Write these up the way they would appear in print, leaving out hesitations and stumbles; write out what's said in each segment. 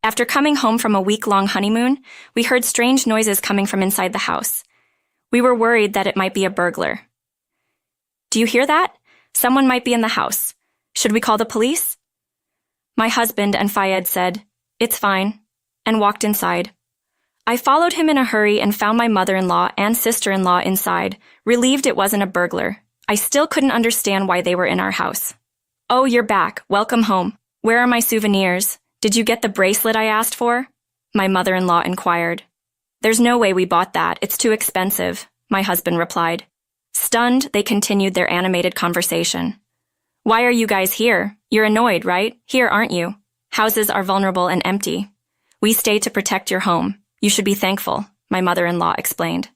After coming home from a week-long honeymoon, we heard strange noises coming from inside the house. We were worried that it might be a burglar. "Do you hear that? Someone might be in the house. Should we call the police?" My husband and Fayed said, "It's fine," and walked inside. I followed him in a hurry and found my mother-in-law and sister-in-law inside, relieved it wasn't a burglar. I still couldn't understand why they were in our house. "Oh, you're back. Welcome home. Where are my souvenirs? Did you get the bracelet I asked for?" my mother-in-law inquired. "There's no way we bought that. It's too expensive," my husband replied. Stunned, they continued their animated conversation. "Why are you guys here? You're annoyed, right? Here, aren't you? Houses are vulnerable and empty. We stay to protect your home. You should be thankful," my mother-in-law explained.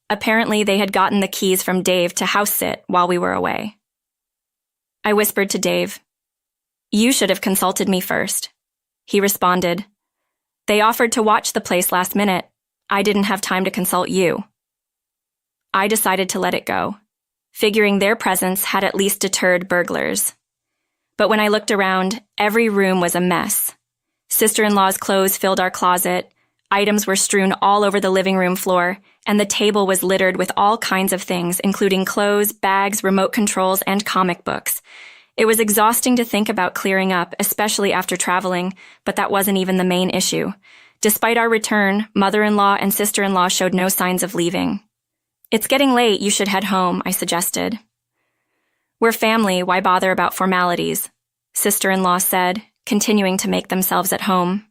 Apparently, they had gotten the keys from Dave to house sit while we were away. I whispered to Dave, "You should have consulted me first." He responded, "They offered to watch the place last minute. I didn't have time to consult you." I decided to let it go, figuring their presence had at least deterred burglars. But when I looked around, every room was a mess. Sister-in-law's clothes filled our closet, items were strewn all over the living room floor, and the table was littered with all kinds of things, including clothes, bags, remote controls, and comic books. It was exhausting to think about clearing up, especially after traveling, but that wasn't even the main issue. Despite our return, mother-in-law and sister-in-law showed no signs of leaving. "It's getting late, you should head home," I suggested. "We're family, why bother about formalities?" sister-in-law said, continuing to make themselves at home.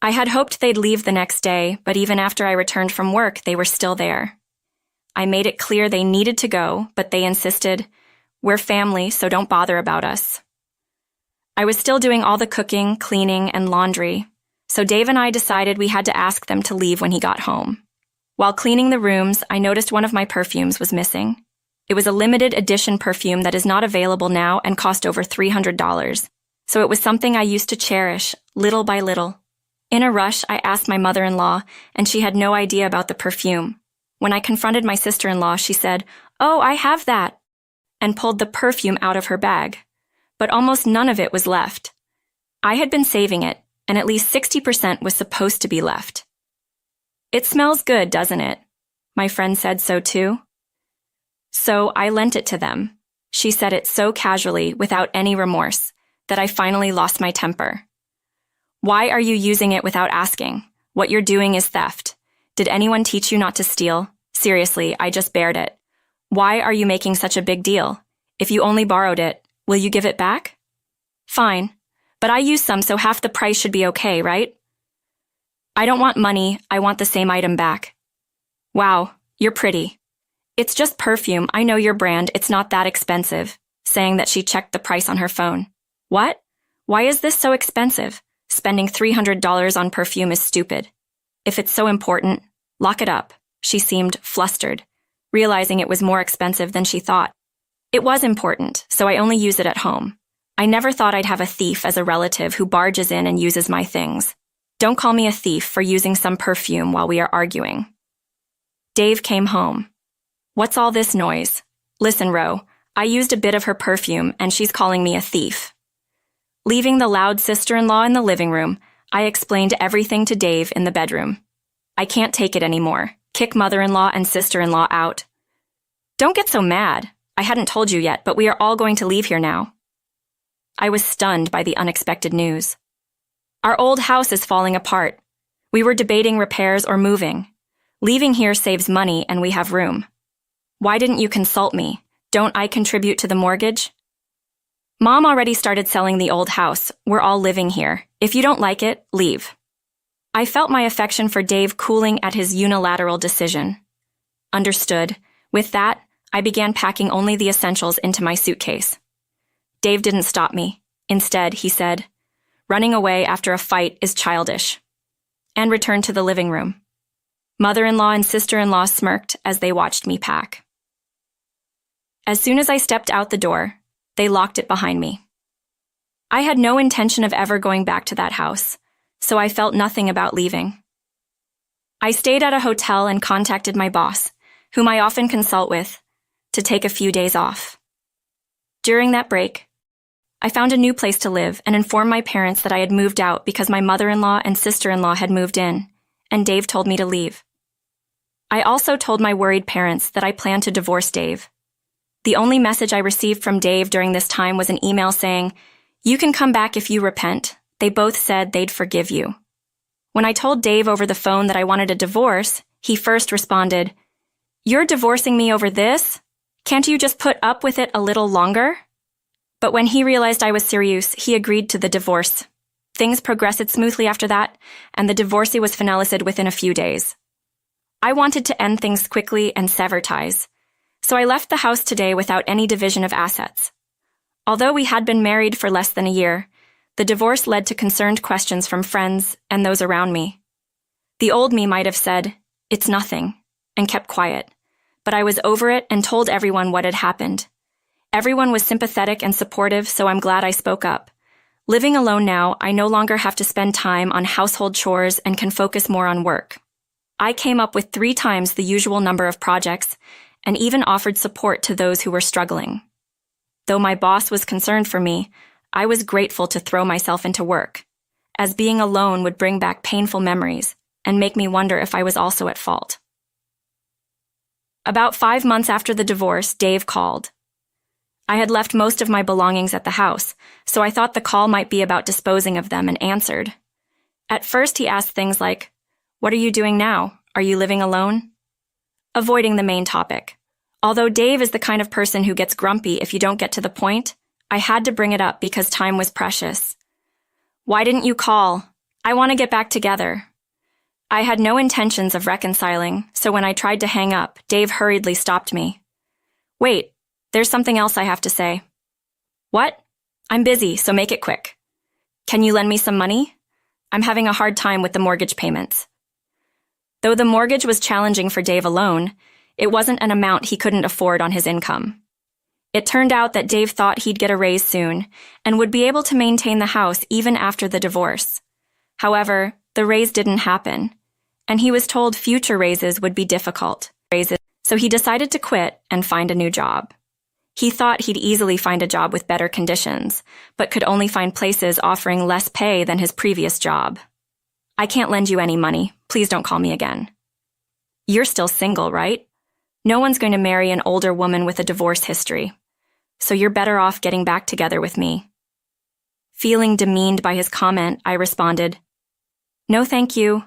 I had hoped they'd leave the next day, but even after I returned from work, they were still there. I made it clear they needed to go, but they insisted, "We're family, so don't bother about us." I was still doing all the cooking, cleaning, and laundry, so Dave and I decided we had to ask them to leave when he got home. While cleaning the rooms, I noticed one of my perfumes was missing. It was a limited edition perfume that is not available now and cost over $300, so it was something I used to cherish, little by little. In a rush, I asked my mother-in-law, and she had no idea about the perfume. When I confronted my sister-in-law, she said, "Oh, I have that," and pulled the perfume out of her bag. But almost none of it was left. I had been saving it, and at least 60% was supposed to be left. "It smells good, doesn't it?" My friend said so too. So I lent it to them. She said it so casually, without any remorse, that I finally lost my temper. "Why are you using it without asking? What you're doing is theft. Did anyone teach you not to steal? Seriously, I just bared it. Why are you making such a big deal? If you only borrowed it, will you give it back?" "Fine, but I used some, so half the price should be okay, right?" "I don't want money, I want the same item back." "Wow, you're pretty." "It's just perfume, I know your brand, it's not that expensive," saying that she checked the price on her phone. "What? Why is this so expensive? Spending $300 on perfume is stupid. If it's so important, lock it up." She seemed flustered, realizing it was more expensive than she thought. "It was important, so I only use it at home. I never thought I'd have a thief as a relative who barges in and uses my things. Don't call me a thief for using some perfume while we are arguing." Dave came home. "What's all this noise? Listen, Ro, I used a bit of her perfume and she's calling me a thief." Leaving the loud sister-in-law in the living room, I explained everything to Dave in the bedroom. "I can't take it anymore. Kick mother-in-law and sister-in-law out." "Don't get so mad. I hadn't told you yet, but we are all going to leave here now." I was stunned by the unexpected news. Our old house is falling apart. We were debating repairs or moving. Leaving here saves money and we have room. Why didn't you consult me? Don't I contribute to the mortgage? Mom already started selling the old house. We're all living here. If you don't like it, leave. I felt my affection for Dave cooling at his unilateral decision. Understood. With that, I began packing only the essentials into my suitcase. Dave didn't stop me. Instead, he said, "Running away after a fight is childish," and returned to the living room. Mother-in-law and sister-in-law smirked as they watched me pack. As soon as I stepped out the door, they locked it behind me. I had no intention of ever going back to that house, so I felt nothing about leaving. I stayed at a hotel and contacted my boss, whom I often consult with, to take a few days off. During that break, I found a new place to live and informed my parents that I had moved out because my mother-in-law and sister-in-law had moved in, and Dave told me to leave. I also told my worried parents that I planned to divorce Dave. The only message I received from Dave during this time was an email saying, "You can come back if you repent. They both said they'd forgive you." When I told Dave over the phone that I wanted a divorce, he first responded, "You're divorcing me over this? Can't you just put up with it a little longer?" But when he realized I was serious, he agreed to the divorce. Things progressed smoothly after that, and the divorce was finalized within a few days. I wanted to end things quickly and sever ties, so I left the house today without any division of assets. Although we had been married for less than a year, the divorce led to concerned questions from friends and those around me. The old me might have said, "It's nothing," and kept quiet, but I was over it and told everyone what had happened. Everyone was sympathetic and supportive, so I'm glad I spoke up. Living alone now, I no longer have to spend time on household chores and can focus more on work. I came up with 3 times the usual number of projects and even offered support to those who were struggling. Though my boss was concerned for me, I was grateful to throw myself into work, as being alone would bring back painful memories and make me wonder if I was also at fault. About 5 months after the divorce, Dave called. I had left most of my belongings at the house, so I thought the call might be about disposing of them and answered. At first he asked things like, "What are you doing now? Are you living alone?" Avoiding the main topic. Although Dave is the kind of person who gets grumpy if you don't get to the point, I had to bring it up because time was precious. "Why didn't you call? I want to get back together." I had no intentions of reconciling, so when I tried to hang up, Dave hurriedly stopped me. "Wait, there's something else I have to say." "What?" "I'm busy, so make it quick." "Can you lend me some money? I'm having a hard time with the mortgage payments." Though the mortgage was challenging for Dave alone, it wasn't an amount he couldn't afford on his income. It turned out that Dave thought he'd get a raise soon and would be able to maintain the house even after the divorce. However, the raise didn't happen, and he was told future raises would be difficult. So he decided to quit and find a new job. He thought he'd easily find a job with better conditions, but could only find places offering less pay than his previous job. "I can't lend you any money. Please don't call me again." "You're still single, right? No one's going to marry an older woman with a divorce history, so you're better off getting back together with me." Feeling demeaned by his comment, I responded, "No, thank you,"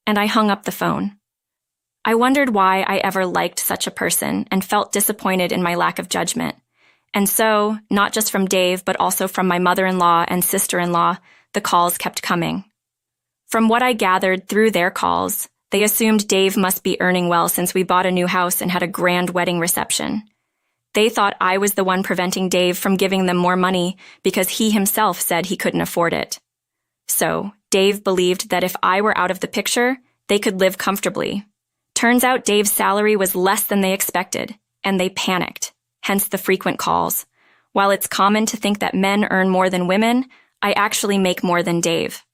and I hung up the phone. I wondered why I ever liked such a person and felt disappointed in my lack of judgment. And so, not just from Dave, but also from my mother-in-law and sister-in-law, the calls kept coming. From what I gathered through their calls, they assumed Dave must be earning well since we bought a new house and had a grand wedding reception. They thought I was the one preventing Dave from giving them more money because he himself said he couldn't afford it. So, Dave believed that if I were out of the picture, they could live comfortably. Turns out Dave's salary was less than they expected, and they panicked, hence the frequent calls. While it's common to think that men earn more than women, I actually make more than Dave.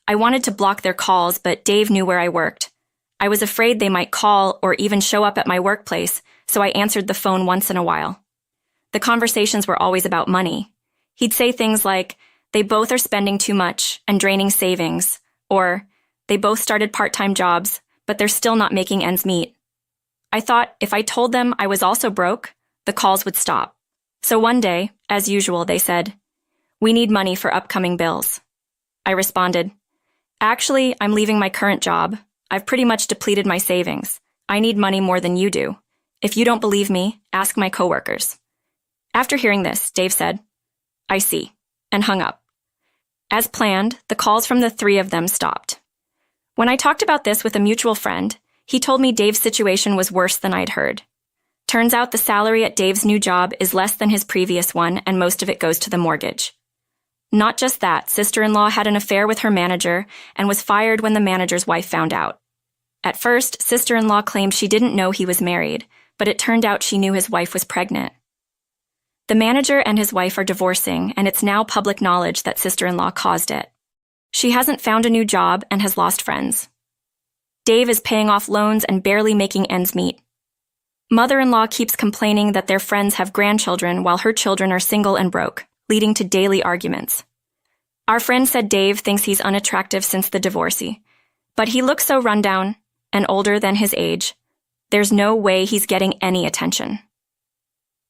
I wanted to block their calls, but Dave knew where I worked. I was afraid they might call or even show up at my workplace, so I answered the phone once in a while. The conversations were always about money. He'd say things like, "They both are spending too much and draining savings," or, "They both started part-time jobs, but they're still not making ends meet." I thought if I told them I was also broke, the calls would stop. So one day, as usual, they said, "We need money for upcoming bills." I responded, "Actually, I'm leaving my current job. I've pretty much depleted my savings. I need money more than you do. If you don't believe me, ask my coworkers." After hearing this, Dave said, "I see," and hung up. As planned, the calls from the 3 of them stopped. When I talked about this with a mutual friend, he told me Dave's situation was worse than I'd heard. Turns out the salary at Dave's new job is less than his previous one, and most of it goes to the mortgage. Not just that, sister-in-law had an affair with her manager and was fired when the manager's wife found out. At first, sister-in-law claimed she didn't know he was married, but it turned out she knew his wife was pregnant. The manager and his wife are divorcing, and it's now public knowledge that sister-in-law caused it. She hasn't found a new job and has lost friends. Dave is paying off loans and barely making ends meet. Mother-in-law keeps complaining that their friends have grandchildren while her children are single and broke. leading to daily arguments. Our friend said Dave thinks he's unattractive since the divorcee, but he looks so rundown and older than his age. There's no way he's getting any attention.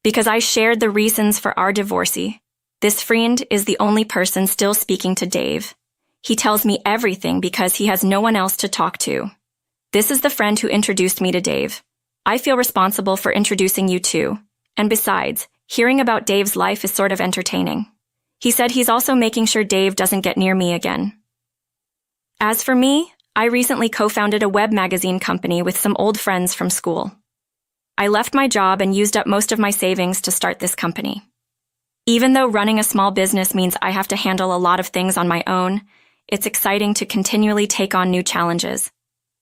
Because I shared the reasons for our divorcee, this friend is the only person still speaking to Dave. He tells me everything because he has no one else to talk to. This is the friend who introduced me to Dave. I feel responsible for introducing you too. And besides, hearing about Dave's life is sort of entertaining. He said he's also making sure Dave doesn't get near me again. As for me, I recently co-founded a web magazine company with some old friends from school. I left my job and used up most of my savings to start this company. Even though running a small business means I have to handle a lot of things on my own, it's exciting to continually take on new challenges.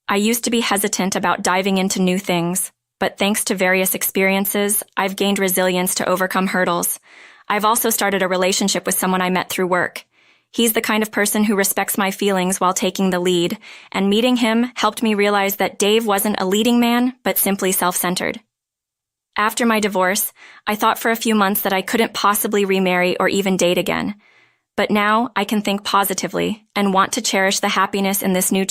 I used to be hesitant about diving into new things, but thanks to various experiences, I've gained resilience to overcome hurdles. I've also started a relationship with someone I met through work. He's the kind of person who respects my feelings while taking the lead, and meeting him helped me realize that Dave wasn't a leading man, but simply self-centered. After my divorce, I thought for a few months that I couldn't possibly remarry or even date again. But now I can think positively and want to cherish the happiness in this new